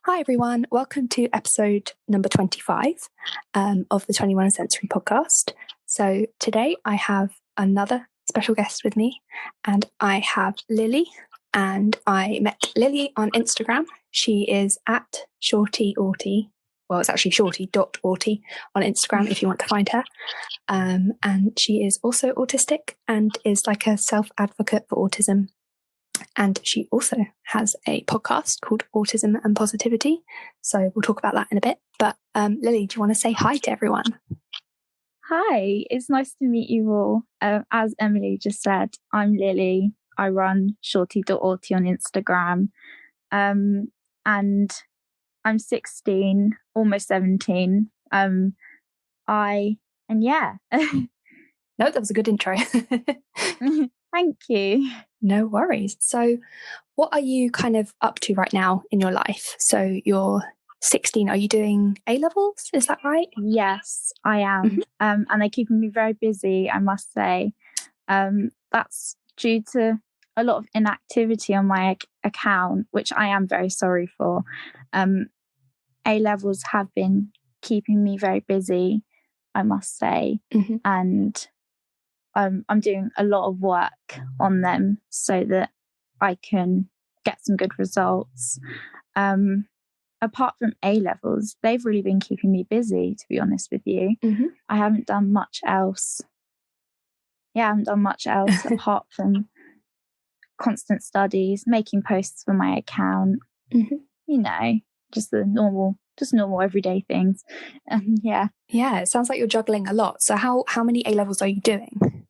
Hi everyone, welcome to episode number 25 of the 21 Sensory podcast. So today I have another special guest with me, and I have Lily, and I met Lily on Instagram. She is at shortyauty. Well, it's actually shorty.auty on Instagram if you want to find her. And she is also autistic and is like a self-advocate for autism. And she also has a podcast called Autism and Positivity. So we'll talk about that in a bit. But Lily, do you want to say hi to everyone? Hi, it's nice to meet you all. As Emily just said, I'm Lily. I run shorty.auty on Instagram. And I'm 16, almost 17. No, that was a good intro. Thank you. No worries. So what are you kind of up to right now in your life? So you're 16. Are you doing A-levels? Is that right? Yes, I am. Mm-hmm. And they're keeping me very busy, I must say. That's due to a lot of inactivity on my account, which I am very sorry for. A-levels have been keeping me very busy, I must say. Mm-hmm. And I'm doing a lot of work on them so that I can get some good results. Apart from A-levels, they've really been keeping me busy, to be honest with you. Mm-hmm. I haven't done much else. Yeah, I haven't done much else apart from constant studies, making posts for my account. Mm-hmm. You know, just normal everyday things. Yeah. Yeah, it sounds like you're juggling a lot. So how many A-levels are you doing?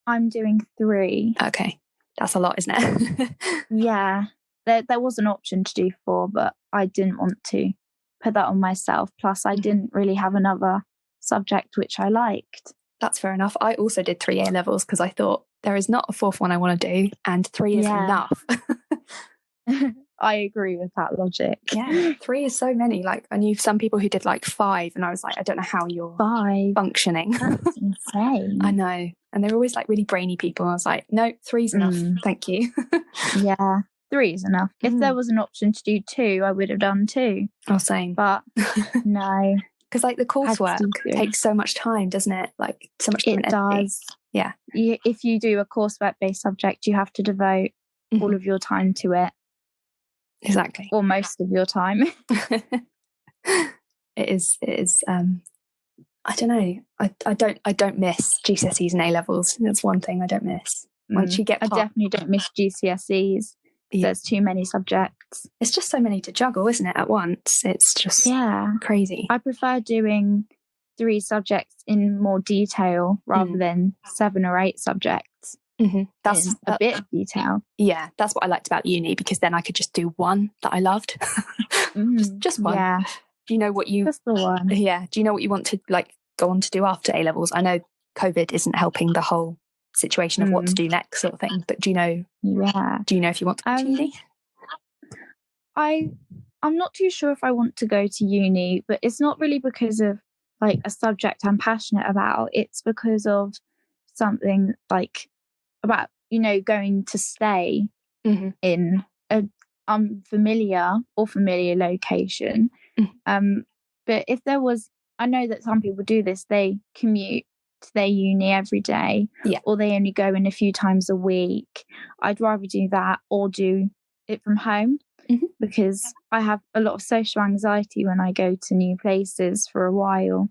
I'm doing 3. Okay, that's a lot, isn't it? Yeah, there was an option to do 4, but I didn't want to put that on myself. Plus, I didn't really have another subject which I liked. That's fair enough. I also did 3 A-levels because I thought there is not a 4th one I want to do, and 3 is enough. I agree with that logic. Yeah, 3 is so many. Like, I knew some people who did like 5, and I was like, I don't know how you're 5 functioning. That's insane. I know. And they're always like really brainy people. I was like, no, 3's enough. Thank you. Yeah, 3 is enough. If there was an option to do 2, I would have done 2. Oh, same. But no. Because like the coursework takes so much time, doesn't it? Like so much time. It does. Yeah. If you do a coursework-based subject, you have to devote all of your time to it. Exactly. Or most of your time. It is. I don't know. I don't miss GCSEs and A-levels. That's one thing I don't miss. Once you get I definitely don't miss GCSEs. Yeah. There's too many subjects. It's just so many to juggle, isn't it, at once? It's just crazy. I prefer doing 3 subjects in more detail rather than 7 or 8 subjects. Mm-hmm. That's a bit of detail. Yeah, that's what I liked about uni, because then I could just do one that I loved. just one. Yeah. Do you know what you... Just the one. Yeah. Do you know what you want to like go on to do after A-levels? I know COVID isn't helping the whole situation of what to do next sort of thing, but do you know... Yeah. Do you know if you want to go to uni? I'm not too sure if I want to go to uni, but it's not really because of like a subject I'm passionate about. It's because of something like about, going to stay in a unfamiliar or familiar location. But if there was, I know that some people do this, they commute to their uni every day, or they only go in a few times a week. I'd rather do that or do it from home, because I have a lot of social anxiety when I go to new places for a while.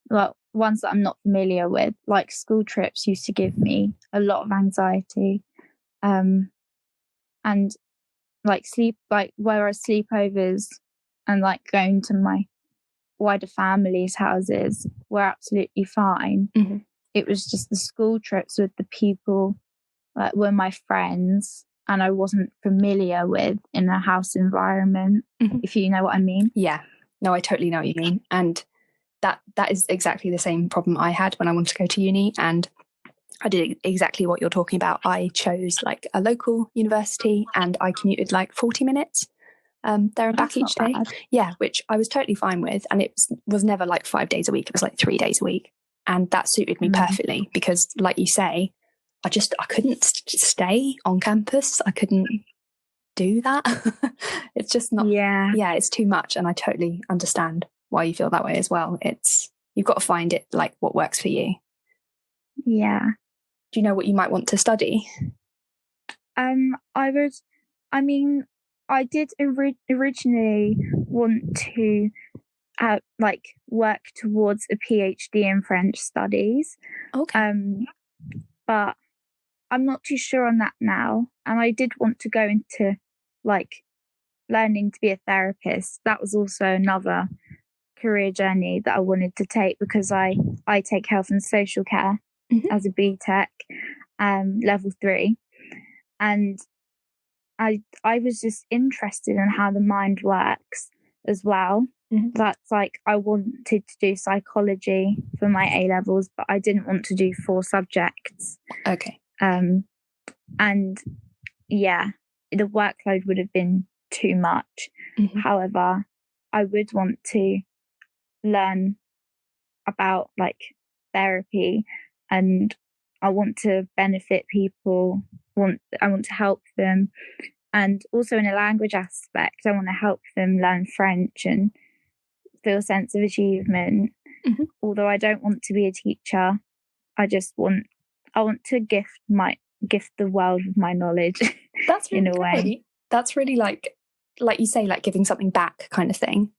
Like ones that I'm not familiar with, like school trips used to give me a lot of anxiety. And whereas sleepovers and like going to my wider family's houses were absolutely fine. It was just the school trips with the people that were my friends and I wasn't familiar with in a house environment, if you know what I mean. Yeah, no, I totally know what you mean. And that is exactly the same problem I had when I wanted to go to uni, and I did exactly what you're talking about. I chose like a local university and I commuted like 40 minutes there and back each day. Yeah, which I was totally fine with. And it was never like 5 days a week. It was like 3 days a week. And that suited me perfectly because, like you say, I couldn't stay on campus. I couldn't do that. It's just not, Yeah. it's too much. And I totally understand why you feel that way as well. You've got to find it like what works for you. Yeah. Do you know what you might want to study? I did originally want to work towards a PhD in French studies. Okay. But I'm not too sure on that now. And I did want to go into like learning to be a therapist. That was also another career journey that I wanted to take, because I take health and social care as a BTEC, level 3. And I was just interested in how the mind works as well. That's like, I wanted to do psychology for my A levels, but I didn't want to do 4 subjects. Okay. And yeah, the workload would have been too much. However, I would want to learn about like therapy, and I want to benefit people. I want to help them, and also in a language aspect, I want to help them learn French and feel a sense of achievement. Although I don't want to be a teacher, I want to gift the world with my knowledge. That's really in a way. That's really like you say, like giving something back kind of thing.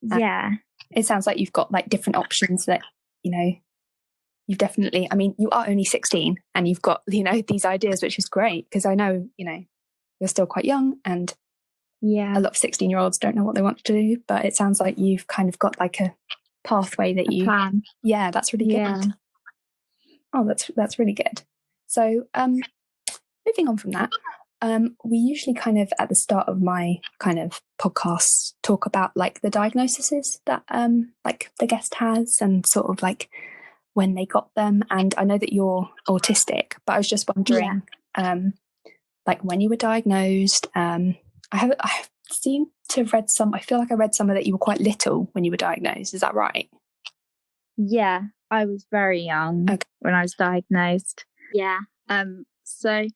Yeah. It sounds like you've got like different options that, you've definitely, I mean, you are only 16 and you've got, these ideas, which is great, because I know, you're still quite young, and a lot of 16-year-olds don't know what they want to do, but it sounds like you've kind of got like a pathway that you plan. Yeah, that's really good. Oh, that's really good. So moving on from that, we usually kind of at the start of my kind of podcasts talk about like the diagnoses that like the guest has, and sort of like when they got them. And I know that you're autistic, but I was just wondering like when you were diagnosed. I seem to have read I feel like I read somewhere that you were quite little when you were diagnosed. Is that right? Yeah, I was very young when I was diagnosed. Yeah. So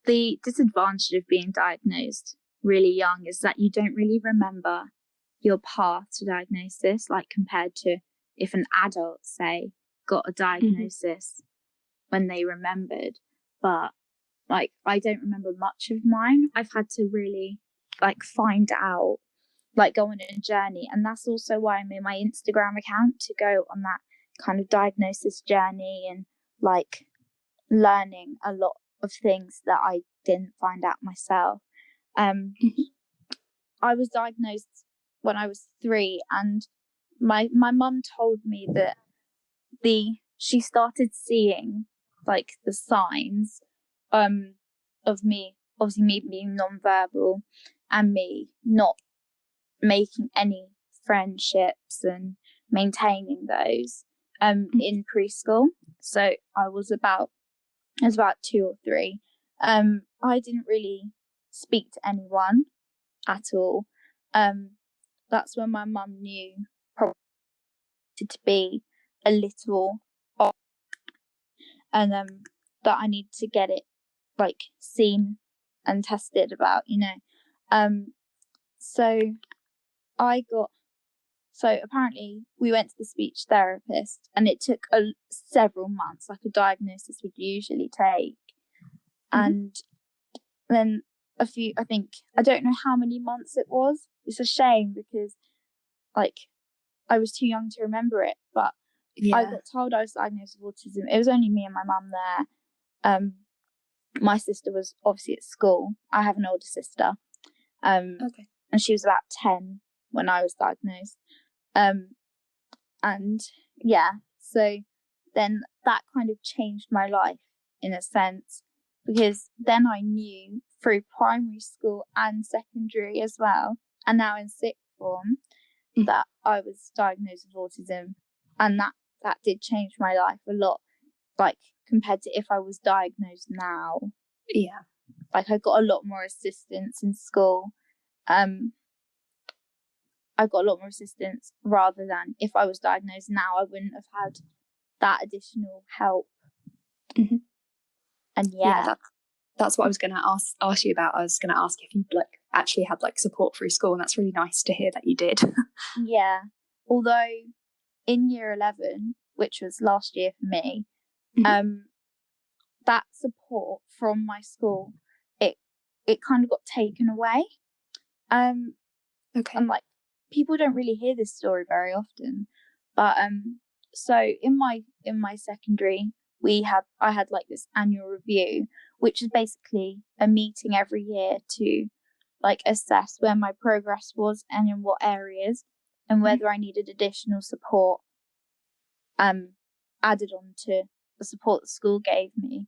the disadvantage of being diagnosed really young is that you don't really remember your path to diagnosis, like compared to if an adult, say, got a diagnosis when they remembered. But like, I don't remember much of mine. I've had to really like find out, like go on a journey. And that's also why I made my Instagram account, to go on that kind of diagnosis journey and like learning a lot of things that I didn't find out myself. I was diagnosed when I was 3, and my mum told me that she started seeing like the signs of me, obviously me being non-verbal and me not making any friendships and maintaining those in preschool. So I was about 2 or 3. I didn't really speak to anyone at all. That's when my mum knew probably to be a little off, and that I need to get it like seen and tested about, so apparently we went to the speech therapist, and it took several months, like a diagnosis would usually take. And then I don't know how many months it was. It's a shame, because like I was too young to remember it, but I got told I was diagnosed with autism. It was only me and my mum there. My sister was obviously at school. I have an older sister. And she was about 10 when I was diagnosed. And yeah, so then that kind of changed my life in a sense, because then I knew through primary school and secondary as well, and now in sixth form, that I was diagnosed with autism. And that did change my life a lot, like compared to if I was diagnosed now. Yeah. Like I got a lot more assistance in school. I got a lot more assistance, rather than if I was diagnosed now, I wouldn't have had that additional help. And that's what I was going to ask you about. I was going to ask if you like actually had like support through school, and that's really nice to hear that you did. Yeah. Although in year 11, which was last year for me, that support from my school, it kind of got taken away. Okay. And like, people don't really hear this story very often, but so in my secondary, I had like this annual review, which is basically a meeting every year to like assess where my progress was and in what areas, and whether I needed additional support added on to the support the school gave me.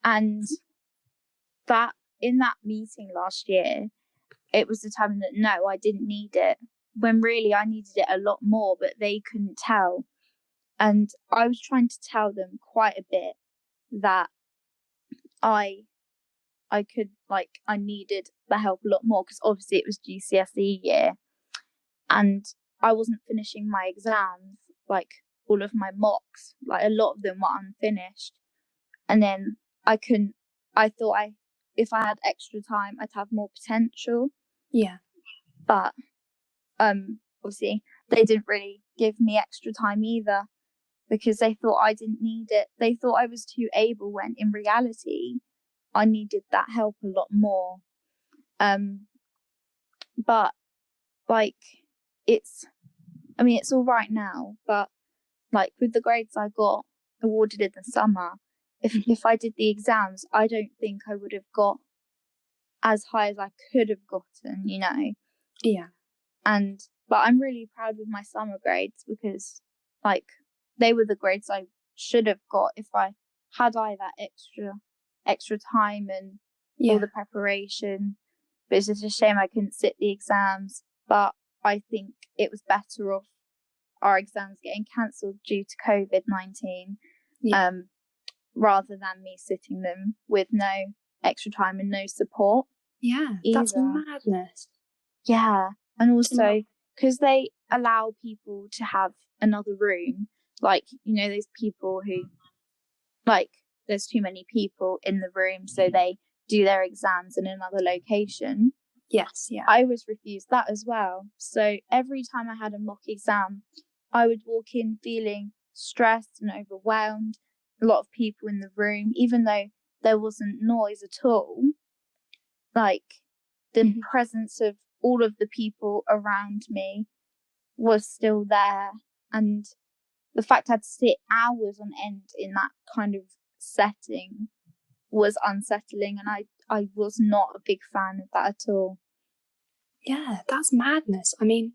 And that in that meeting last year, it was determined that no, I didn't need it, when really I needed it a lot more, but they couldn't tell. And I was trying to tell them quite a bit that I could, like, I needed the help a lot more, because obviously it was GCSE year and I wasn't finishing my exams, like all of my mocks, like a lot of them were unfinished. And then I thought if I had extra time, I'd have more potential. Yeah. But obviously they didn't really give me extra time either, because they thought I didn't need it. They thought I was too able, when in reality I needed that help a lot more. But like, it's all right now, but like with the grades I got awarded in the summer, if I did the exams, I don't think I would have got as high as I could have gotten, you know. Yeah. But I'm really proud with my summer grades, because like they were the grades I should have got if I had that extra time and all the preparation. But it's just a shame I couldn't sit the exams. But I think it was better off our exams getting cancelled due to COVID-19, rather than me sitting them with no extra time and no support. Yeah, that's madness. Yeah, and also because they allow people to have another room, like, you know, those people who, like, there's too many people in the room, so they do their exams in another location. Yes, yeah. I was refused that as well. So every time I had a mock exam, I would walk in feeling stressed and overwhelmed. A lot of people in the room, even though there wasn't noise at all, like the presence of all of the people around me was still there. And the fact I had to sit hours on end in that kind of setting was unsettling, and I was not a big fan of that at all. Yeah, that's madness. I mean,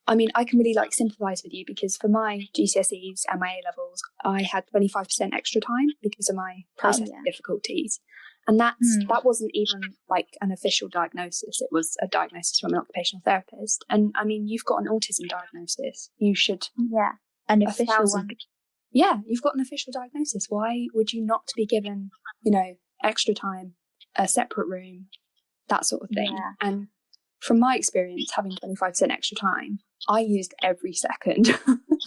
I can really like sympathise with you, because for my GCSEs and my A levels, I had 25% extra time because of my processing difficulties. And that wasn't even like an official diagnosis. It was a diagnosis from an occupational therapist. And I mean, you've got an autism diagnosis. You should. Yeah, an official one. Yeah, you've got an official diagnosis. Why would you not be given, you know, extra time, a separate room, that sort of thing? Yeah. And from my experience, having 25% extra time, I used every second.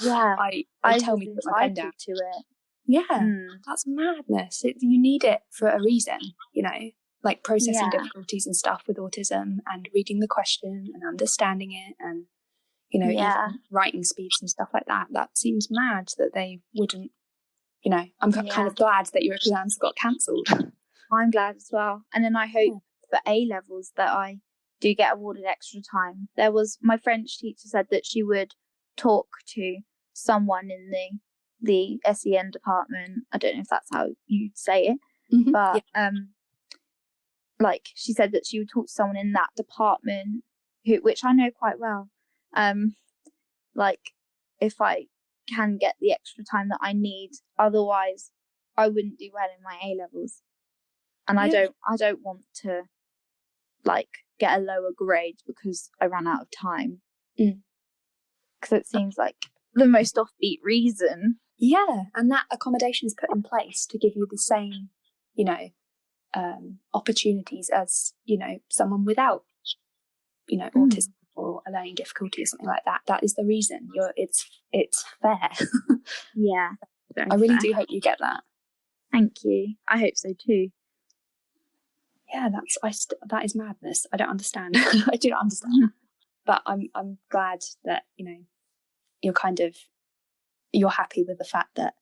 Yeah, I tell me to put my pen down. To it. Yeah, that's madness. You need it for a reason, you know, like processing difficulties and stuff with autism, and reading the question and understanding it, and, you know, even writing speeds and stuff like that. That seems mad that they wouldn't, you know. I'm kind of glad that your exams got cancelled. I'm glad as well. And then I hope for A levels that I do get awarded extra time. There was, my French teacher said that she would talk to someone in the SEN department. I don't know if that's how you'd say it, but like she said that she would talk to someone in that department which I know quite well. Like, if I can get the extra time that I need, otherwise I wouldn't do well in my A levels, and I don't want to like get a lower grade because I ran out of time, because it seems like the most offbeat reason. Yeah, and that accommodation is put in place to give you the same, you know, opportunities as, you know, someone without, you know, autism or a learning difficulty or something like that. That is the reason. It's fair. Yeah, I really do hope you get that. Thank you. I hope so too. Yeah, that is madness. I don't understand. I do not understand. But I'm glad that, you know, you're happy with the fact that,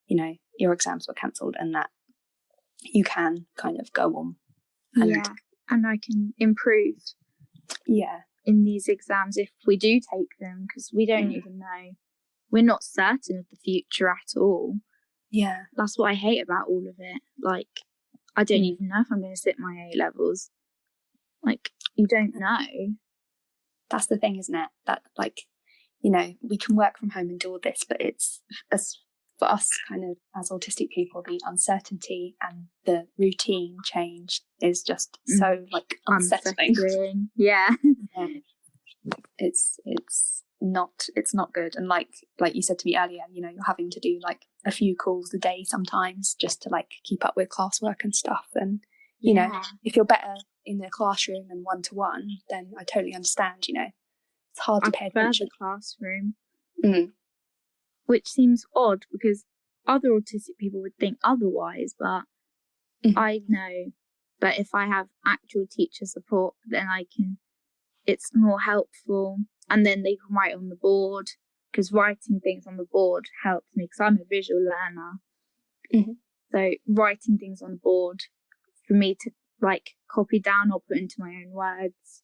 you know, your exams were cancelled and that you can kind of go on. And I can improve in these exams if we do take them, because we don't even know. We're not certain of the future at all. Yeah. That's what I hate about all of it. Like, I don't even know if I'm going to sit my A-levels. Like, you don't know. That's the thing, isn't it? That, like, you know, we can work from home and do all this, but it's, for us kind of as autistic people, the uncertainty and the routine change is just so like unsettling. Yeah. It's not good. And like you said to me earlier, you know, you're having to do like a few calls a day sometimes just to like keep up with classwork and stuff. And you know, if you're better in the classroom and one-to-one, then I totally understand, you know. It's hard to pay attention. The classroom. Which seems odd because other autistic people would think otherwise, but I know that if I have actual teacher support, then it's more helpful, and then they can write on the board, because writing things on the board helps me because I'm a visual learner. So writing things on the board for me to like copy down or put into my own words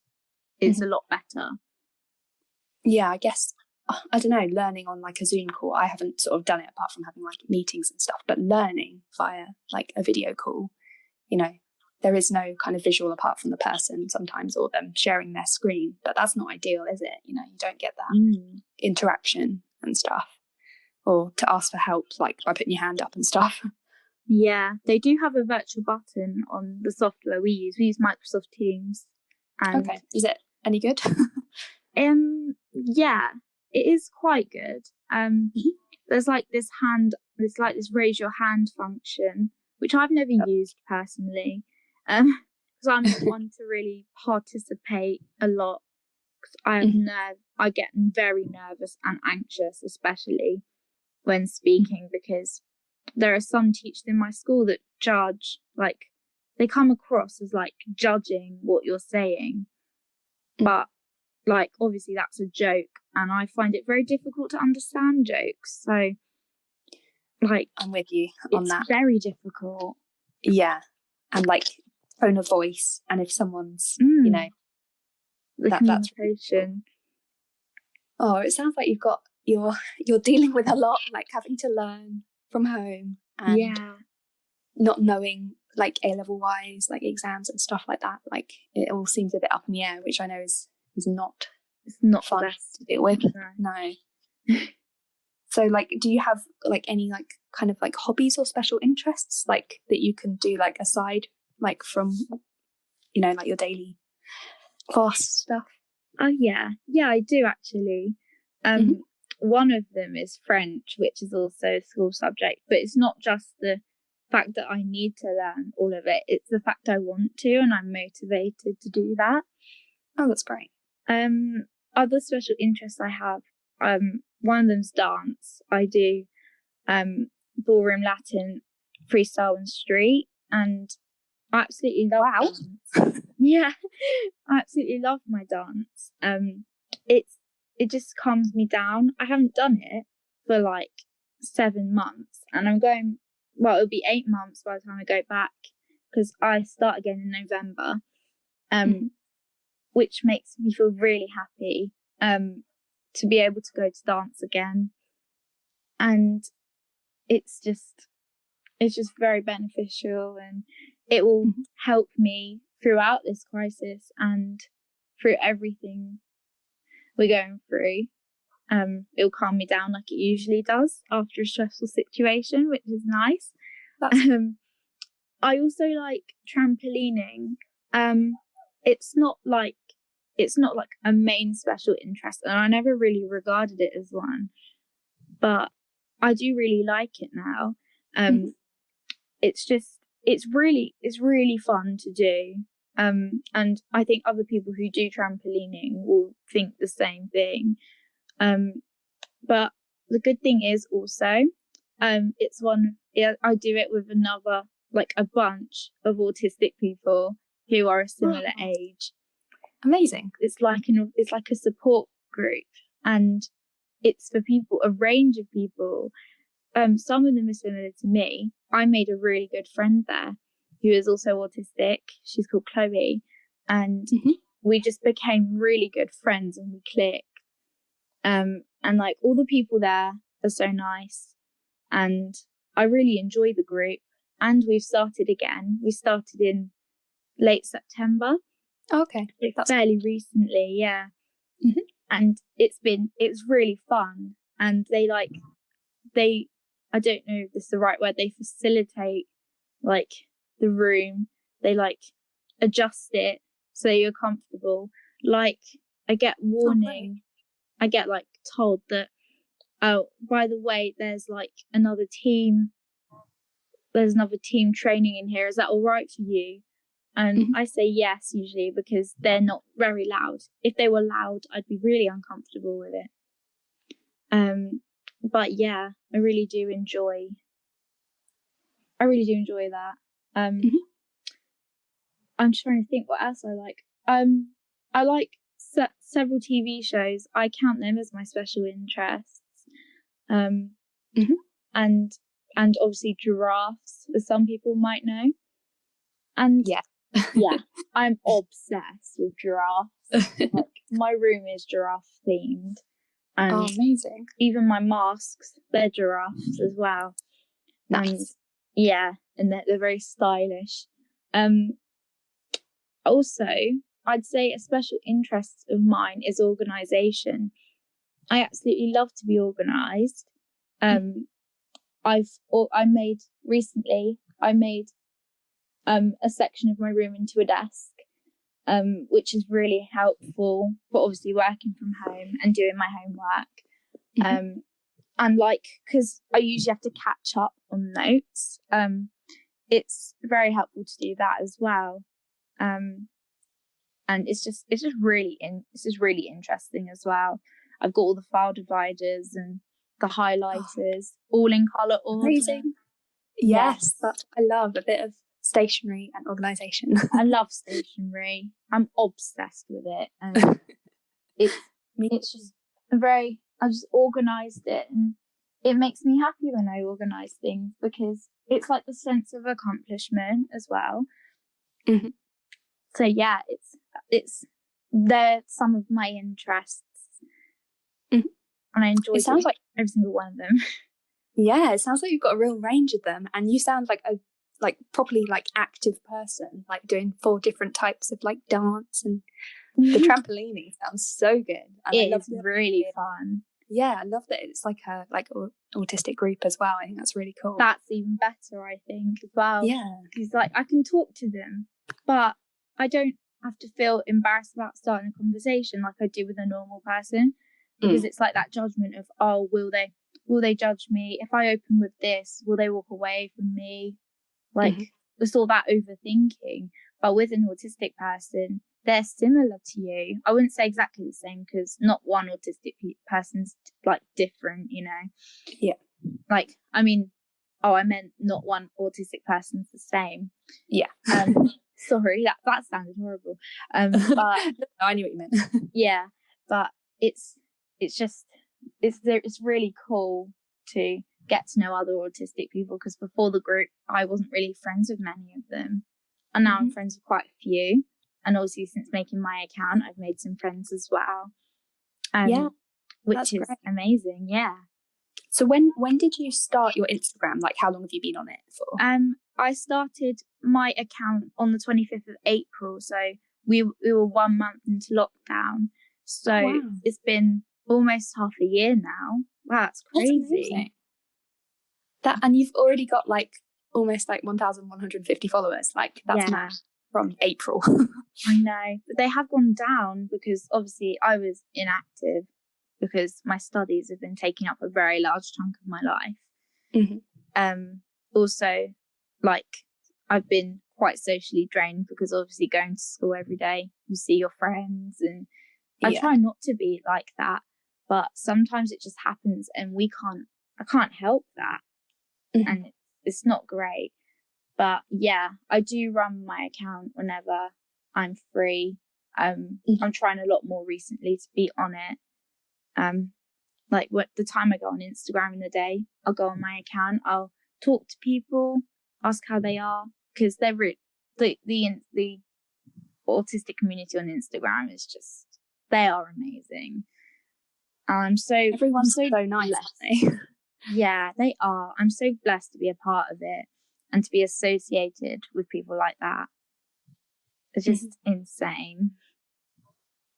is a lot better. Yeah, I guess, I don't know, learning on like a Zoom call, I haven't sort of done it apart from having like meetings and stuff, but learning via like a video call, you know, there is no kind of visual apart from the person sometimes, or them sharing their screen, but that's not ideal, is it? You know, you don't get that interaction and stuff, or to ask for help like by putting your hand up and stuff. Yeah, they do have a virtual button on the software we use. We use Microsoft Teams. And okay, is it any good? Yeah, it is quite good. There's like this raise your hand function, which I've never used personally, because I'm not one to really participate a lot. Because I get very nervous and anxious, especially when speaking, because there are some teachers in my school that judge, like they come across as like judging what you're saying, but like obviously that's a joke, and I find it very difficult to understand jokes. So like I'm with you on that. It's very difficult. Yeah, and like tone of voice, and if someone's you know, the communication. Oh, it sounds like you're dealing with a lot, like having to learn from home and not knowing like A-level wise, like exams and stuff like that. Like it all seems a bit up in the air, which I know is not fun to deal with. No. So like, do you have like any like kind of like hobbies or special interests like that you can do like aside like from, you know, like your daily class stuff? Oh yeah, I do actually. One of them is French, which is also a school subject, but it's not just the fact that I need to learn all of it, it's the fact I want to, and I'm motivated to do that. Oh, that's great. Other special interests I have, one of them's dance. I do ballroom, Latin, freestyle and street, and I absolutely love dance. Yeah, I absolutely love my dance. It just calms me down. I haven't done it for like 7 months, and I'm going, well, it'll be 8 months by the time I go back, because I start again in November, which makes me feel really happy to be able to go to dance again. And it's just very beneficial, and it will help me throughout this crisis and through everything we're going through. It'll calm me down like it usually does after a stressful situation, which is nice. I also like trampolining. It's not like a main special interest, and I never really regarded it as one, but I do really like it now. It's really fun to do. And I think other people who do trampolining will think the same thing. But the good thing is also, I do it with a bunch of autistic people, who are a similar age. Amazing. It's like a support group, and it's for people, a range of people. Some of them are similar to me. I made a really good friend there who is also autistic. She's called Chloe, and we just became really good friends and we clicked. And like all the people there are so nice, and I really enjoy the group. And we've started again. We started in late September. Okay. That's fairly recently, yeah. And it's really fun. And they I don't know if this is the right word, they facilitate like the room. They like adjust it so you're comfortable. Like I get warning, I get like told that, oh, by the way, there's another team training in here. Is that all right for you? And I say yes usually because they're not very loud. If they were loud, I'd be really uncomfortable with it. But yeah, I really do enjoy that. I'm trying to think what else I like. I like several TV shows. I count them as my special interests. And obviously giraffes, as some people might know. And yeah, I'm obsessed with giraffes. Like, my room is giraffe themed. And amazing. Even my masks, they're giraffes as well. Nice. And they're very stylish. Also, I'd say a special interest of mine is organisation. I absolutely love to be organised. I made a section of my room into a desk, which is really helpful for obviously working from home and doing my homework. And because I usually have to catch up on notes, it's very helpful to do that as well. And it's just really interesting as well. I've got all the file dividers and the highlighters all in colour order. Amazing. Yes, that's what I love, a bit of stationery and organisation. I love stationery. I'm obsessed with it, and it's just I just organised it, and it makes me happy when I organise things because it's like the sense of accomplishment as well. So yeah, they're some of my interests, and I enjoy. It sounds like every single one of them. Yeah, it sounds like you've got a real range of them, and you sound like a properly active person, doing 4 different types of dance, and the trampolining sounds so good. And it's really fun. Yeah, I love that it's like a autistic group as well. I think that's really cool. That's even better, I think, as well. Yeah, because I can talk to them, but I don't have to feel embarrassed about starting a conversation like I do with a normal person, because it's like that judgment of, oh, will they judge me if I open with this? Will they walk away from me? It's all that overthinking. But with an autistic person, they're similar to you. I wouldn't say exactly the same because not one autistic person's different, you know. Yeah. I mean, I meant not one autistic person's the same. Yeah. Sorry, that sounded horrible. But I knew what you meant. Yeah, but it's really cool to get to know other autistic people, because before the group I wasn't really friends with many of them, and now I'm friends with quite a few. And obviously since making my account, I've made some friends as well. Which is great. Amazing. Yeah. So when did you start your Instagram? How long have you been on it for? I started my account on the 25th of April, so we were 1 month into lockdown. So It's been almost half a year now. Wow, that's crazy. And you've already got almost 1,150 followers. That's mad from April. I know, but they have gone down because obviously I was inactive because my studies have been taking up a very large chunk of my life. Also, I've been quite socially drained because obviously going to school every day, you see your friends, and I try not to be like that, but sometimes it just happens, and I can't help that. And it's not great. But yeah, I do run my account whenever I'm free. I'm trying a lot more recently to be on it. Like what the time I go on Instagram in the day, I'll go on my account, I'll talk to people, ask how they are, because they're the autistic community on Instagram is just, they are amazing. Everyone's so nice, aren't they? Yeah, they are. I'm so blessed to be a part of it and to be associated with people like that. It's just insane.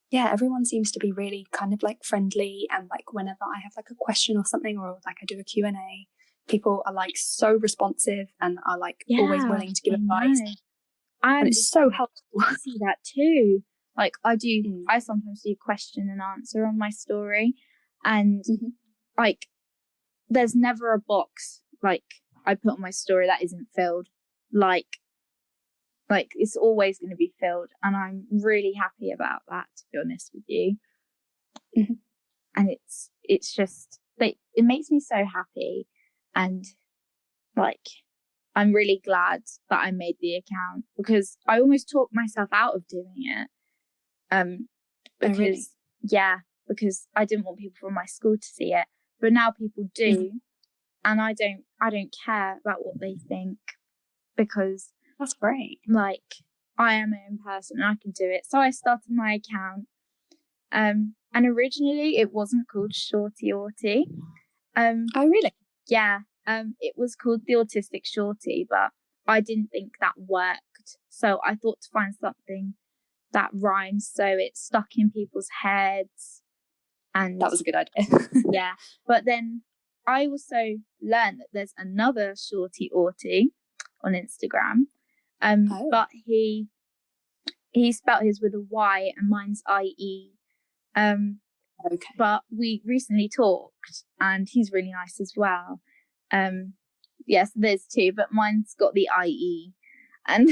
Yeah, everyone seems to be really kind of like friendly, and like whenever I have like a question or something, or like I do a Q&A, people are like so responsive and are like always willing to give advice. And it's so helpful. I see that too. Like I sometimes do question and answer on my story, and like there's never a box like I put on my story that isn't filled. Like it's always going to be filled, and I'm really happy about that, to be honest with you. And it's just like, it makes me so happy, and like I'm really glad that I made the account, because I almost talked myself out of doing it. Because because I didn't want people from my school to see it, but now people do, and I don't care about what they think, because that's great. Like I am my own person and I can do it. So I started my account, and originally it wasn't called Shorty Autie. Oh really? Yeah. It was called the Autistic Shorty, but I didn't think that worked. So I thought to find something that rhymes so it stuck in people's heads. And that was a good idea. Yeah. But then I also learned that there's another Shorty Autie on Instagram. But he spelt his with a Y and mine's IE. Okay. But we recently talked and he's really nice as well. Yes, there's two, but mine's got the IE. And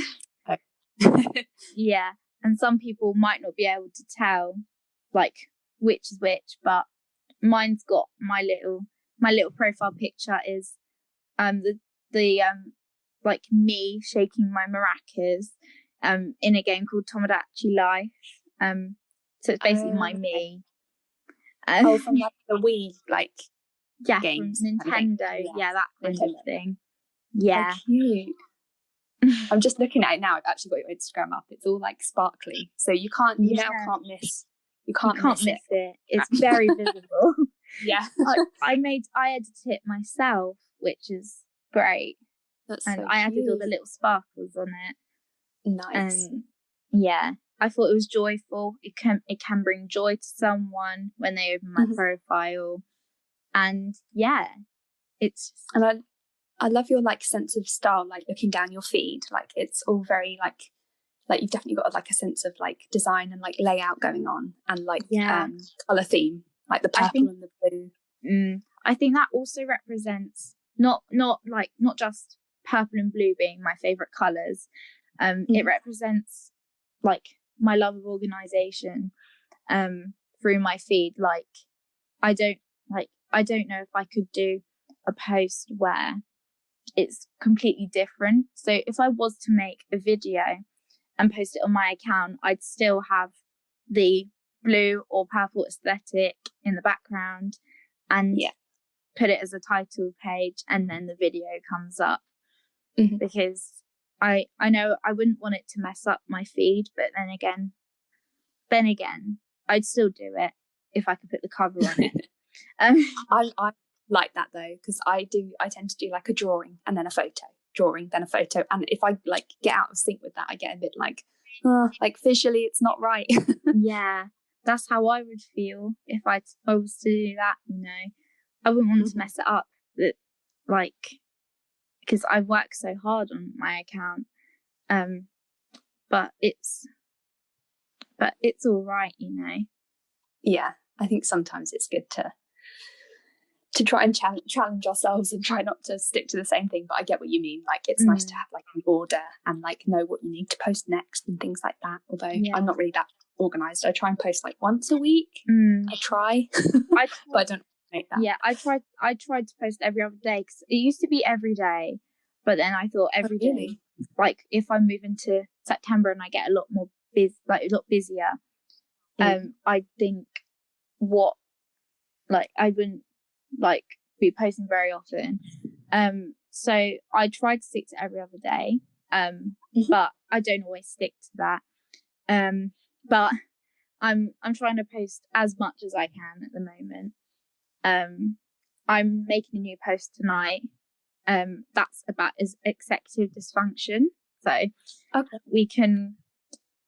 yeah, and some people might not be able to tell like which is which, but mine's got my little profile picture is the like me shaking my maracas in a game called Tomodachi Life. So it's basically my me. From like the Wii games, from Nintendo, that kind of thing. Yeah. How cute. I'm just looking at it now. I've actually got your Instagram up. It's all like sparkly, so you can't miss. You can't miss it. It's very visible. Yeah. I edited it myself, which is great. That's and so I cute. added all the little sparkles on it. Nice. And yeah, I thought it was joyful. It can bring joy to someone when they open my profile. And yeah, it's just... And I love your like sense of style, like looking down your feed, like it's all very like you've definitely got like a sense of like design and like layout going on, and like color theme, like the purple and the blue. I think that also represents not just purple and blue being my favorite colors. It represents like my love of organization through my feed. Like I don't know if I could do a post where it's completely different. So if I was to make a video and post it on my account, I'd still have the blue or purple aesthetic in the background and put it as a title page, and then the video comes up. Because I know I wouldn't want it to mess up my feed, but then again I'd still do it if I could put the cover on it. I like that though, because I tend to do like a drawing and then a photo, and if I like get out of sync with that, I get a bit like visually it's not right. Yeah, that's how I would feel if I was to do that. I wouldn't want to mess it up, like because I work so hard on my account, but it's all right. Yeah, I think sometimes it's good to try and challenge ourselves and try not to stick to the same thing. But I get what you mean. Like it's nice to have like an order and like know what you need to post next and things like that. Although I'm not really that organized. I try and post like once a week. I try, but I don't make that. Yeah, I tried to post every other day, because it used to be every day, But then I thought every day, like if I move into September and I get a lot more a lot busier, I think I wouldn't like be posting very often. So I try to stick to every other day. But I don't always stick to that. But I'm trying to post as much as I can at the moment. I'm making a new post tonight. That's about executive dysfunction. So we can,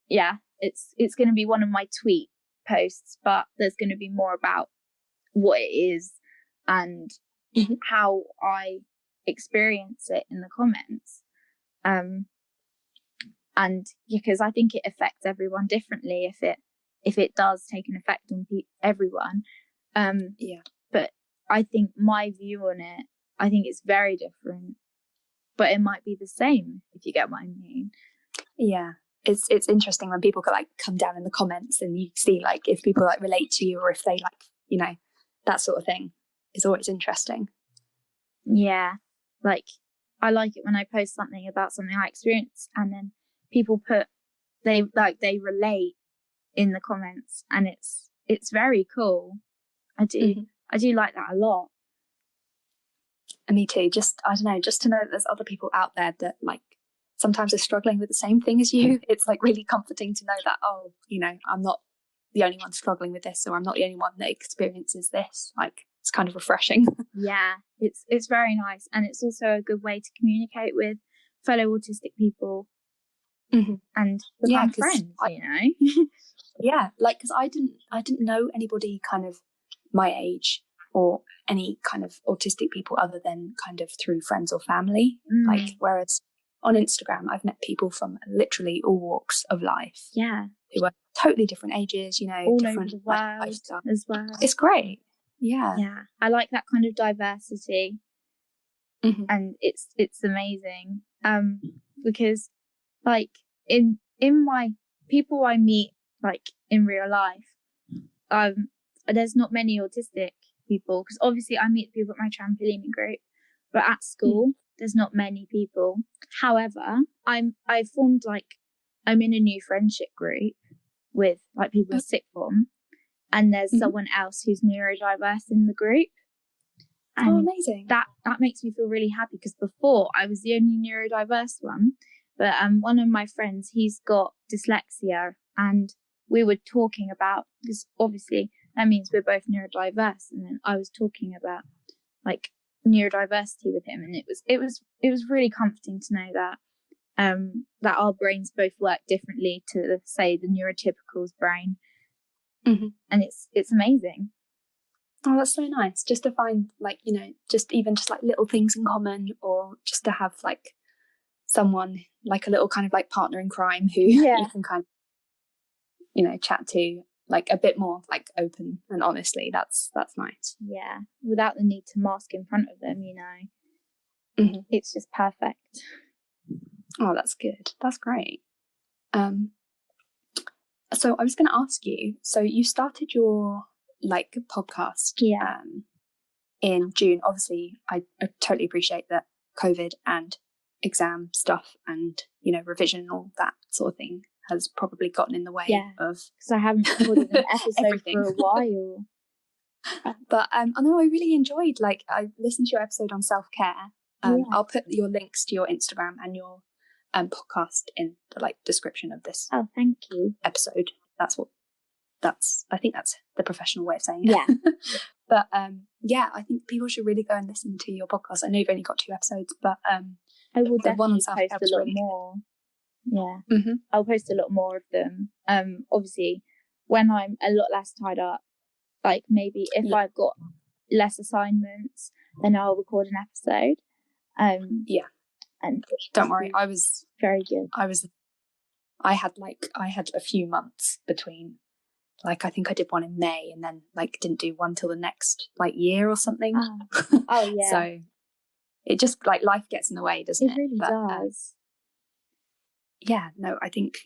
it's going to be one of my tweet posts, but there's going to be more about what it is and how I experience it in the comments. And because I think it affects everyone differently if it does take an effect on everyone. But I think my view on it, I think it's very different, but it might be the same, if you get what I mean. Yeah. It's interesting when people come down in the comments and you see if people relate to you, or if they that sort of thing. Is always interesting. Yeah. I like it when I post something about something I experienced and then people they relate in the comments, and it's very cool. I do like that a lot. And me too. Just I don't know, just to know that there's other people out there that sometimes are struggling with the same thing as you. It's really comforting to know that I'm not the only one struggling with this, or I'm not the only one that experiences this. It's kind of refreshing. Yeah, it's very nice, and it's also a good way to communicate with fellow autistic people and become friends. Yeah, because I didn't know anybody kind of my age or any kind of autistic people other than kind of through friends or family. Whereas on Instagram, I've met people from literally all walks of life. Yeah, who are totally different ages. all different over the world lifestyle as well. It's great. Yeah, I like that kind of diversity, and it's amazing. Because in my people I meet in real life, there's not many autistic people, because obviously I meet people at my trampolining group, but at school there's not many people. However, I'm in a new friendship group with people in sixth form, and there's someone else who's neurodiverse in the group. And amazing. That makes me feel really happy, because before I was the only neurodiverse one. But one of my friends, he's got dyslexia, and we were talking about, because obviously that means we're both neurodiverse, and then I was talking about neurodiversity with him, and it was really comforting to know that our brains both work differently to, say, the neurotypical's brain. And it's amazing. Oh, that's so nice, just to find just little things in common, or just to have someone a little kind of partner in crime who you can kind of chat to a bit more open and honestly. That's nice. Yeah, without the need to mask in front of them, it's just perfect. Oh, that's good. That's great. So I was going to ask you, so you started your podcast in June. Obviously I totally appreciate that COVID and exam stuff and revision and all that sort of thing has probably gotten in the way of, because I haven't recorded an episode for a while. But I know I really enjoyed I listened to your episode on self-care. I'll put your links to your Instagram and your podcast in the description of this. Oh, thank you. Episode. I think that's the professional way of saying it. Yeah. But I think people should really go and listen to your podcast. I know you've only got 2 episodes, but I will definitely post a lot more. Yeah. I'll post a lot more of them. Obviously when I'm a lot less tied up, maybe if I've got less assignments, then I'll record an episode. And don't worry, I was very good. I had a few months between, I think I did one in May and then didn't do one till the next year or something. Oh yeah. So it just life gets in the way, doesn't it? It really does. I think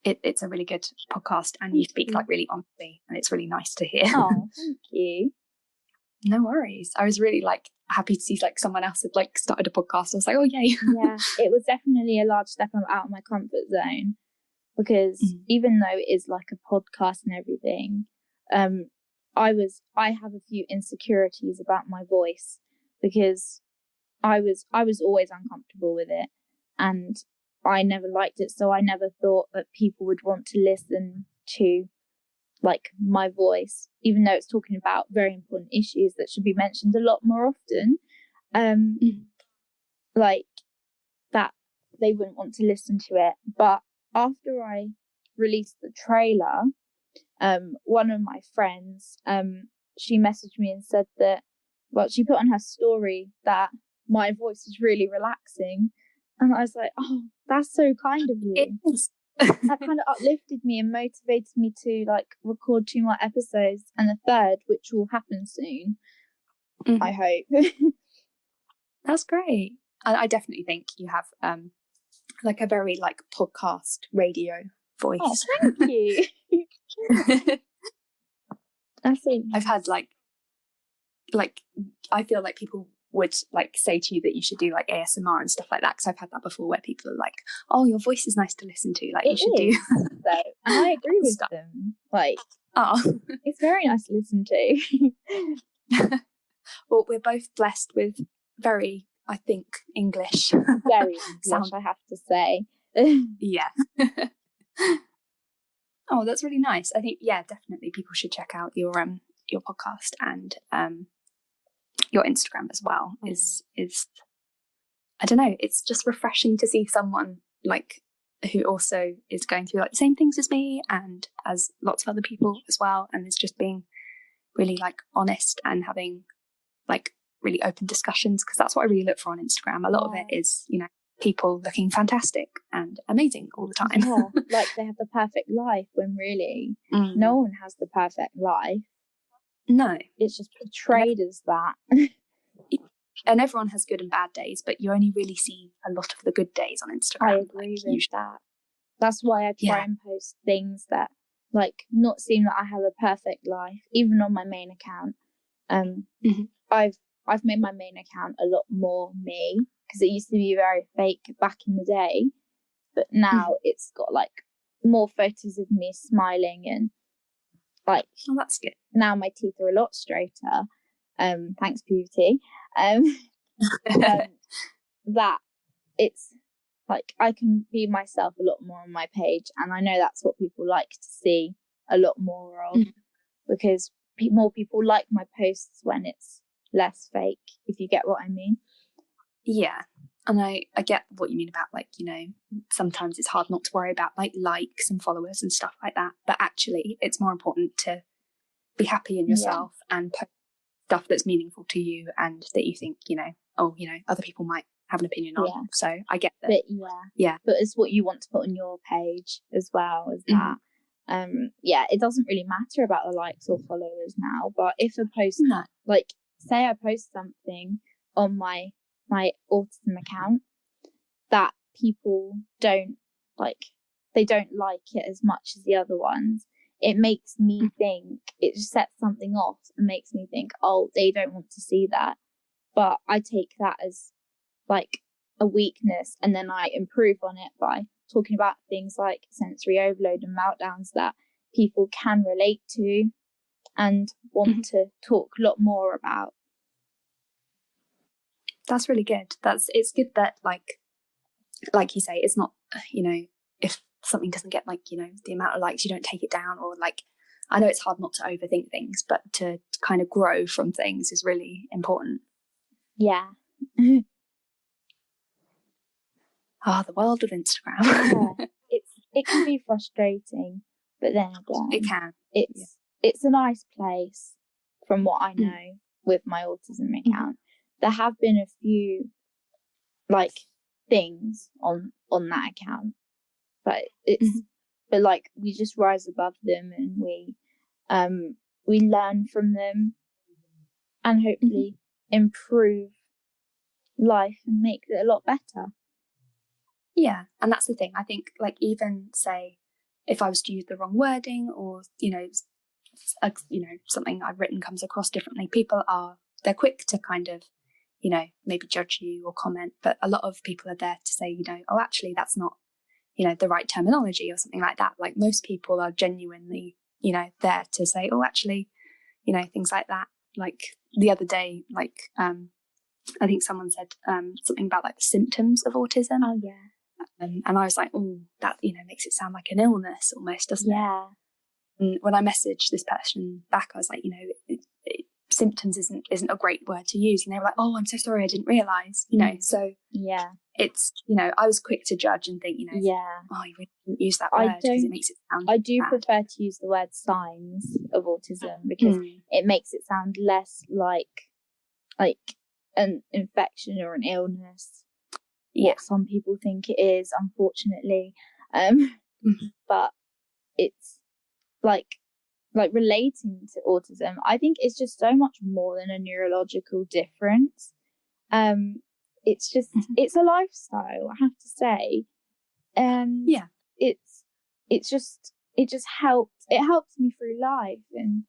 it's a really good podcast, and you speak really honestly, and it's really nice to hear. Oh, thank you. No worries. I was really like happy to see like someone else had like started a podcast. I was like, oh yay. Yeah, it was definitely a large step out of my comfort zone, because even though it is like a podcast and everything, I have a few insecurities about my voice, because I was always uncomfortable with it, and I never liked it, so I never thought that people would want to listen to like my voice, even though it's talking about very important issues that should be mentioned a lot more often. Like that they wouldn't want to listen to it. But after I released the trailer, one of my friends, she messaged me and said that, well, she put on her story that my voice is really relaxing. And I was like, oh, that's so kind of you. It is. That kind of uplifted me and motivated me to like record 2 more episodes, and a third, which will happen soon. I hope. That's great. I definitely think you have like a very like podcast radio voice. Oh, thank you. I've had like I feel like people would like say to you that you should do like ASMR and stuff like that, because I've had that before where people are like, oh, your voice is nice to listen to, like you should do so, and I agree with them, like, oh, it's very nice to listen to. Well, we're both blessed with very, I think, English very English, I have to say. Yeah. Oh, that's really nice. I think, yeah, definitely people should check out your podcast and your Instagram as well. Is I don't know, it's just refreshing to see someone like who also is going through like the same things as me and as lots of other people as well, and is just being really like honest and having like really open discussions, because that's what I really look for on Instagram. A lot of it is, you know, people looking fantastic and amazing all the time. Yeah, like they have the perfect life, when really no one has the perfect life. No, it's just portrayed as that. And everyone has good and bad days, but you only really see a lot of the good days on Instagram. I agree with that. That's why I try and post things that like not seem that I have a perfect life, even on my main account. I've made my main account a lot more me, because it used to be very fake back in the day, but now it's got like more photos of me smiling, and like, oh, that's good. Now my teeth are a lot straighter, thanks puberty. That it's like I can be myself a lot more on my page, and I know that's what people like to see a lot more of, because more people like my posts when it's less fake, if you get what I mean. Yeah, and I get what you mean about, like, you know, sometimes it's hard not to worry about like likes and followers and stuff like that, but actually it's more important to be happy in yourself and post stuff that's meaningful to you and that you think, you know, oh, you know, other people might have an opinion on. So I get that. But but it's what you want to put on your page as well as that. It doesn't really matter about the likes or followers now, but if a post, like say I post something on my autism account that people don't like, they don't like it as much as the other ones, it makes me think, it just sets something off and makes me think, oh, they don't want to see that. But I take that as like a weakness, and then I improve on it by talking about things like sensory overload and meltdowns that people can relate to and want to talk a lot more about. That's really good. It's good that like you say, it's not, you know, if something doesn't get like, you know, the amount of likes, you don't take it down, or like, I know it's hard not to overthink things, but to kind of grow from things is really important. Yeah. The world of Instagram. It can be frustrating, but then again, it can. It's a nice place from what I know with my autism account. There have been a few like things on that account, but it's but like we just rise above them, and we learn from them and hopefully improve life and make it a lot better. Yeah, and that's the thing. I think, like, even say if I was to use the wrong wording or, you know, something I've written comes across differently, they're quick to kind of, maybe judge you or comment, but a lot of people are there to say, oh, actually, that's not, the right terminology or something like that. Like, most people are genuinely, there to say, oh, actually, things like that. Like the other day, like, I think someone said something about like the symptoms of autism. Oh, yeah. And I was like, oh, that, makes it sound like an illness almost, doesn't it? Yeah. And when I messaged this person back, I was like, symptoms isn't a great word to use. And they were like, oh, I'm so sorry, I didn't realise, So yeah, it's, I was quick to judge and think, yeah, oh, you really didn't use that word because it makes it sound I do bad. prefer to use the word signs of autism because it makes it sound less like an infection or an illness, what some people think it is, unfortunately. But it's like relating to autism, I think it's just so much more than a neurological difference. It's just it's a lifestyle, I have to say. It just helps me through life. And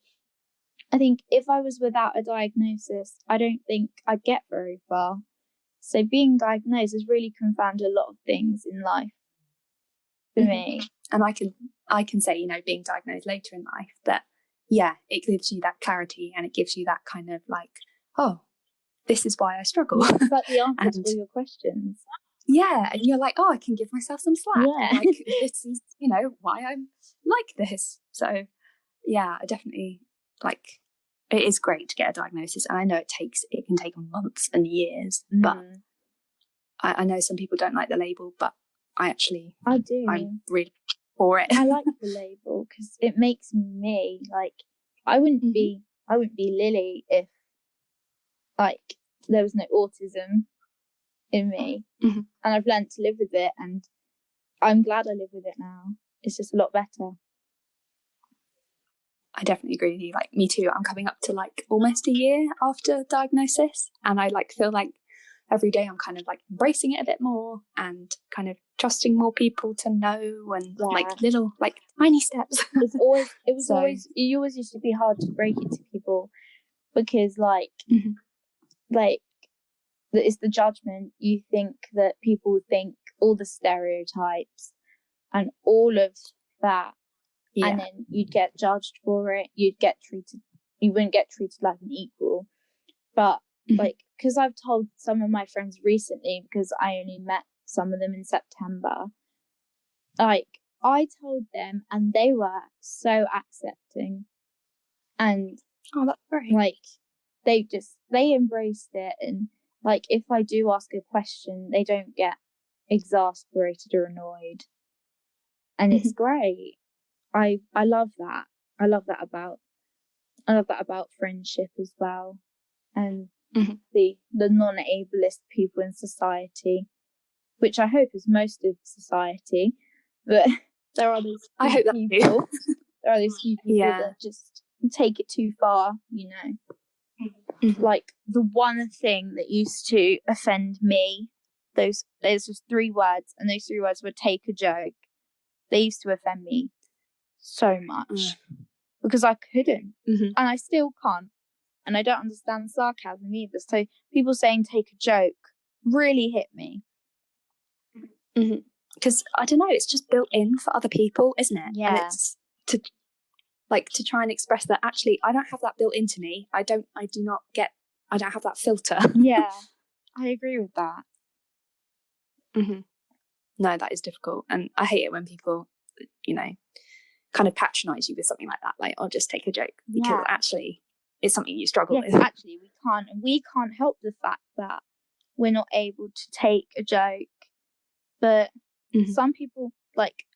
I think if I was without a diagnosis, I don't think I'd get very far. So being diagnosed has really confirmed a lot of things in life for me. And I can say, being diagnosed later in life, that it gives you that clarity and it gives you that kind of like, oh, this is why I struggle. It's like the answers for your questions. Yeah, and you're like, oh, I can give myself some slack. Yeah. Like, this is, why I'm like this. So, yeah, I definitely, like, it is great to get a diagnosis. And I know it can take months and years. But I know some people don't like the label, but I do. I'm really for it. I like the label because it makes me. Like, I wouldn't be Lily if, like, there was no autism in me. And I've learned to live with it, and I'm glad I live with it now. It's just a lot better. I definitely agree with you. Like, me too. I'm coming up to like almost a year after diagnosis, and I like feel like every day I'm kind of like embracing it a bit more and kind of trusting more people to know, and like little like tiny steps. You always used to be hard to break it to people because like it's the judgment. You think that people think all the stereotypes and all of that, and then you'd get judged for it. You wouldn't get treated like an equal. But like, because I've told some of my friends recently, because I only met some of them in September, like I told them and they were so accepting, and oh, that's great. Like they embraced it, and like if I do ask a question, they don't get exasperated or annoyed, and it's great. I love that. I love that about friendship as well, and the non-ableist people in society, which I hope is most of society, but there are these people. There are these few people that just take it too far, Like the one thing that used to offend me, there's just 3 words, and those 3 words were take a joke. They used to offend me so much because I couldn't, and I still can't, and I don't understand sarcasm either. So people saying take a joke really hit me. Because I don't know, it's just built in for other people, isn't it? Yeah. And it's to try and express that actually I don't have that built into me. I don't have that filter. Yeah, I agree with that. No, that is difficult, and I hate it when people, kind of patronise you with something like that. Like, I'll just take a joke because actually it's something you struggle with. Actually, we can't help the fact that we're not able to take a joke, but some people, like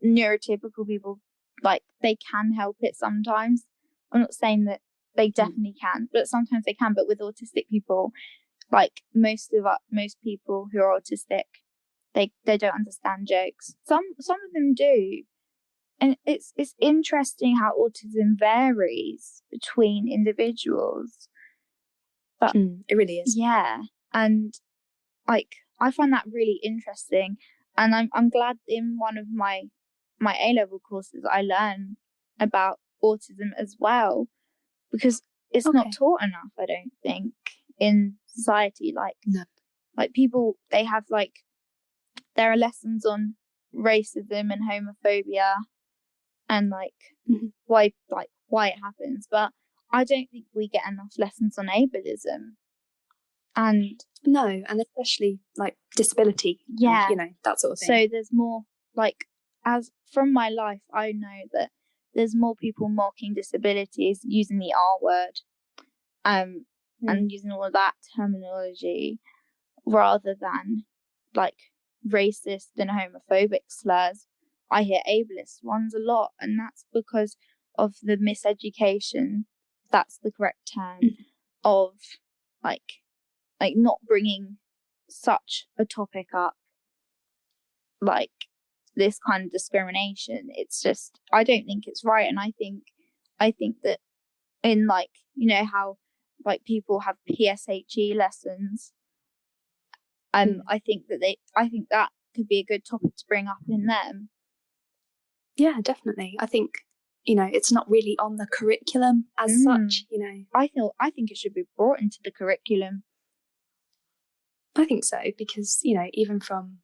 neurotypical people, like they can help it sometimes. I'm not saying that they definitely can, but sometimes they can. But with autistic people, like most people who are autistic, they don't understand jokes. Some of them do, and it's interesting how autism varies between individuals. But it really is. Yeah, and like I find that really interesting, and I'm glad in one of my A-level courses I learn about autism as well, because it's not taught enough, I don't think, in society. Like people, they have like, there are lessons on racism and homophobia and like why it happens, but I don't think we get enough lessons on ableism. And no, and especially like disability, yeah, and, that sort of thing. So there's more, like, as from my life, I know that there's more people mocking disabilities, using the R word, and using all of that terminology rather than like racist and homophobic slurs. I hear ableist ones a lot, and that's because of the miseducation, if that's the correct term, of like not bringing such a topic up, like this kind of discrimination. It's just, I don't think it's right. And I think that in like, how like people have PSHE lessons, I think that could be a good topic to bring up in them. Yeah, definitely. I think, it's not really on the curriculum as such, I think it should be brought into the curriculum. I think so, because, even from,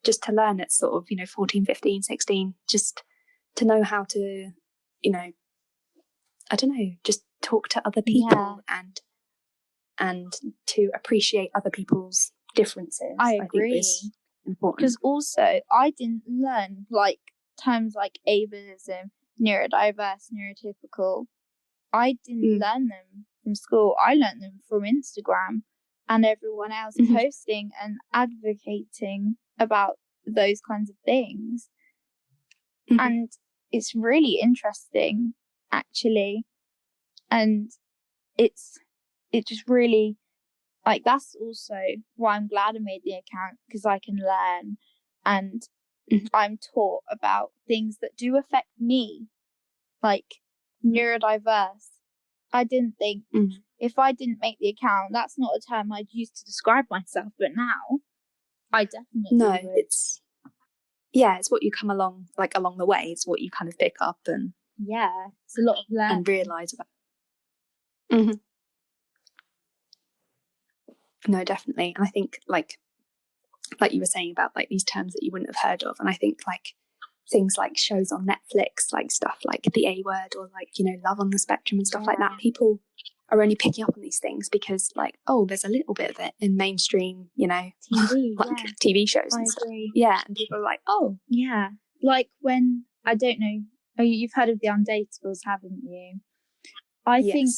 just to learn at sort of, 14, 15, 16, just to know how to, I don't know, just talk to other people and to appreciate other people's differences. I agree. think is important. Because also, I didn't learn like terms like ableism, neurodiverse, neurotypical. I didn't learn them from school. I learned them from Instagram and everyone else posting and advocating about those kinds of things. And it's really interesting, actually. And it just really, like, that's also why I'm glad I made the account, because I can learn and I'm taught about things that do affect me, like neurodiverse. I didn't think, if I didn't make the account, that's not a term I'd use to describe myself, but now I definitely would. It's what you come along the way. It's what you kind of pick up and it's a lot of learning and realise about. No, definitely. And I think like you were saying about like these terms that you wouldn't have heard of, and I think like things like shows on Netflix, like stuff like The A Word or like Love on the Spectrum and stuff like that, people are only picking up on these things because like, oh, there's a little bit of it in mainstream TV, TV shows and stuff. And people are like, oh like when, I don't know, you've heard of The Undateables, haven't you? I think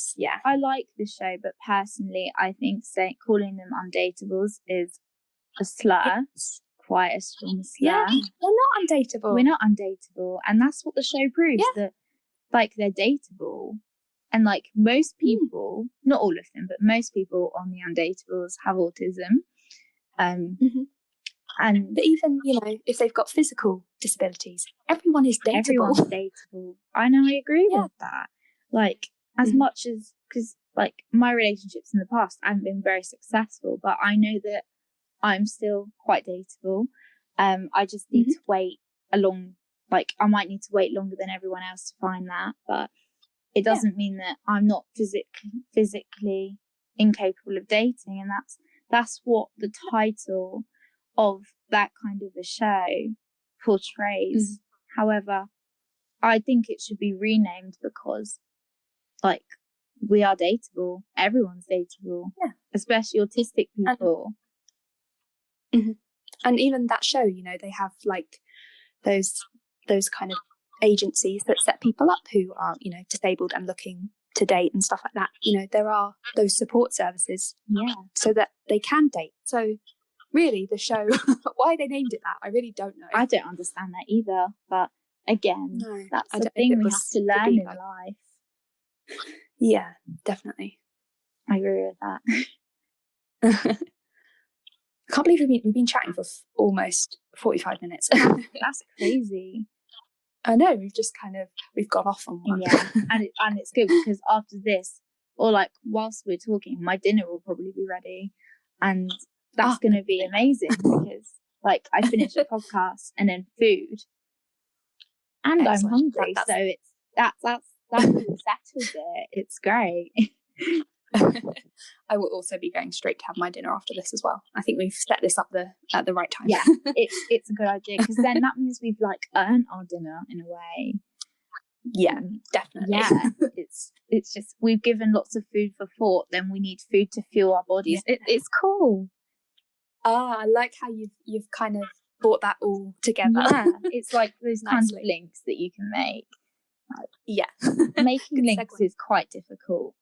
I like the show, but personally I think calling them undateables is a slur. It's quite a strong slur. Yeah, we're not undateable, and that's what the show proves, that like they're dateable. And like most people, not all of them, but most people on the Undateables have autism. And but even, if they've got physical disabilities, everyone is dateable. Everyone's dateable. I know, I agree with that. Like, as much as, because like my relationships in the past haven't been very successful, but I know that I'm still quite dateable. I just need to wait I might need to wait longer than everyone else to find that, but it doesn't mean that I'm not physically incapable of dating. And that's what the title of that kind of a show portrays. However, I think it should be renamed, because like, we are dateable. Everyone's dateable, especially autistic people. And even that show, they have like those kind of agencies that set people up who are, disabled and looking to date and stuff like that. There are those support services, so that they can date. So really, the show, why they named it that, I really don't know. I don't understand that either. But again, that's the thing we have to learn in life. Yeah, definitely. I agree with that. I can't believe we've been chatting for almost 45 minutes. That's crazy. I know, we've got off on one. Yeah, and it's good, because after this, or like whilst we're talking, my dinner will probably be ready, and that's going to be amazing, because like I finish a podcast and then food, and excellent. I'm hungry, so it's that's that settles it. It's great. I will also be going straight to have my dinner after this as well. I think we've set this up at the right time. Yeah, it's a good idea, because then that means we've like earned our dinner in a way. Yeah, definitely. Yeah, it's just we've given lots of food for thought. Then we need food to fuel our bodies. Yeah. It's cool. I like how you've kind of brought that all together. Yeah, it's like those kinds of links that you can make. Yeah, making links is quite difficult.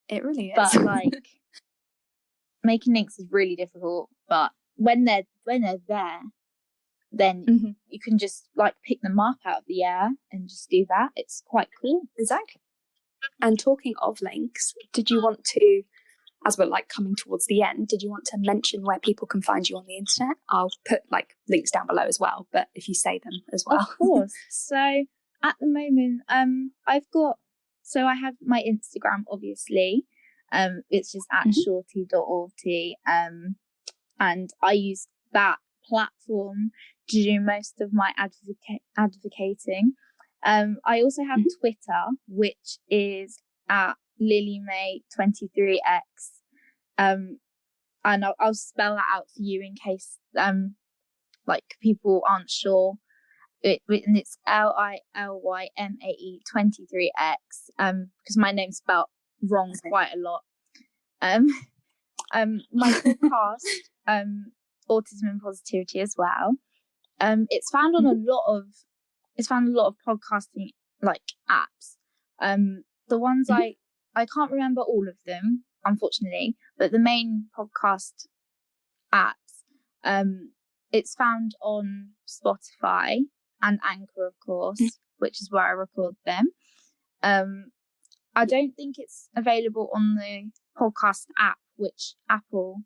It really is. But like making links is really difficult. But when they're there, then you can just like pick them up out of the air and just do that. It's quite cool. Exactly. And talking of links, did you want to, as we're like coming towards the end, did you want to mention where people can find you on the internet? I'll put like links down below as well, but if you say them as well. Of course. So at the moment, I have my Instagram, obviously. It's just at shorty.auty. And I use that platform to do most of my advocating. I also have Twitter, which is at LilyMay23x. And I'll spell that out for you in case like people aren't sure. And it's LILYMAE23x. Because my name's spelled wrong quite a lot. My podcast, Autism and Positivity as well. It's found on a lot of podcasting like apps. The ones I can't remember all of them, unfortunately, but the main podcast apps, it's found on Spotify and Anchor, of course, which is where I record them. I don't think it's available on the podcast app, which Apple,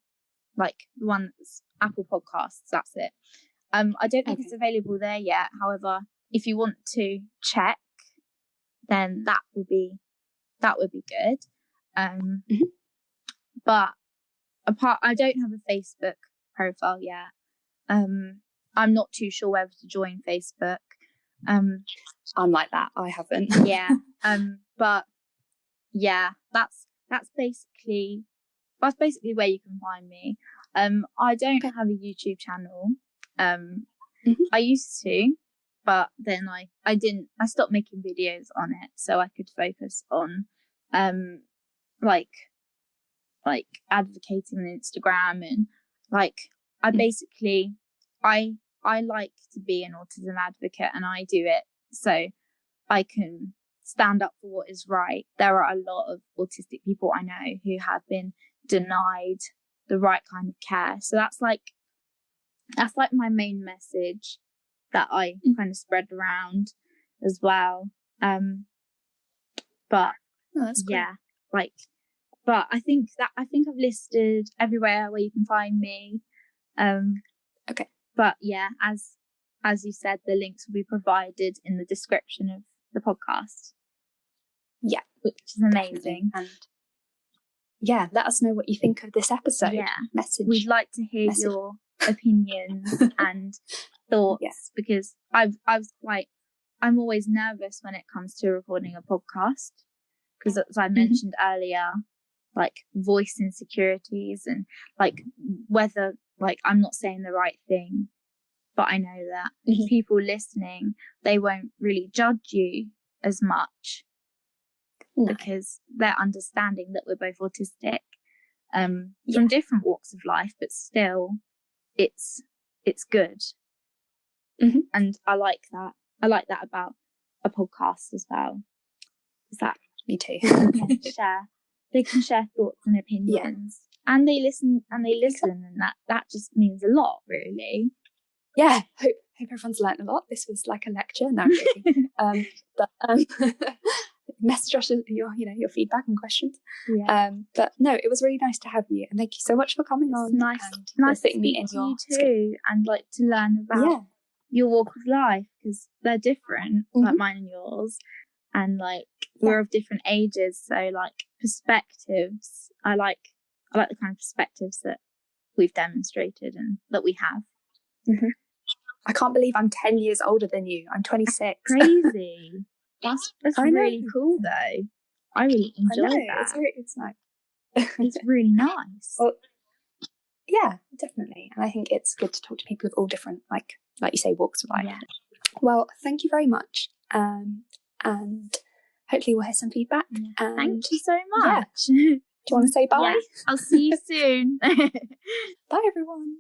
like the one that's Apple Podcasts, that's it. I don't think it's available there yet. However, if you want to check, then that would be good. But I don't have a Facebook profile yet. I'm not too sure whether to join Facebook. I'm like that. I haven't. Yeah. But yeah, that's basically where you can find me. I don't have a YouTube channel. I used to, but then I stopped making videos on it so I could focus on like advocating on Instagram, and like I basically I like to be an autism advocate, and I do it so I can stand up for what is right. There are a lot of autistic people I know who have been denied the right kind of care. So that's like my main message that I kind of spread around as well. But yeah, like, but I think I've listed everywhere where you can find me. Okay. But yeah, as you said, the links will be provided in the description of the podcast. Yeah, which is amazing. Definitely. And yeah, let us know what you think of this episode. Yeah, we'd like to hear your opinions and thoughts, because I'm always nervous when it comes to recording a podcast, because as I mentioned earlier, like voice insecurities and like whether like I'm not saying the right thing, but I know that people listening, they won't really judge you as much because they're understanding that we're both autistic from different walks of life, but still it's good. And I like that about a podcast as well. Is that me too? They can share thoughts and opinions, and they listen, and that just means a lot, really. Yeah, hope everyone's learned a lot. This was like a lecture, no, really. But message us your feedback and questions. But no, it was really nice to have you, and thank you so much for coming on. Nice to speak to you too, and like to learn about your walk of life, because they're different, like mine and yours, and like we're of different ages, so like perspectives. I like the kind of perspectives that we've demonstrated and that we have. I can't believe I'm 10 years older than you. I'm 26. Crazy. That's I know. really cool though. I really enjoyed that. It's nice. It's really nice. Well, yeah, definitely. And I think it's good to talk to people of all different, like you say, walks of life. Yeah. Well, thank you very much. And hopefully we'll hear some feedback. Yeah. And thank you so much. Do you want to say bye? Yeah. I'll see you soon. Bye, everyone.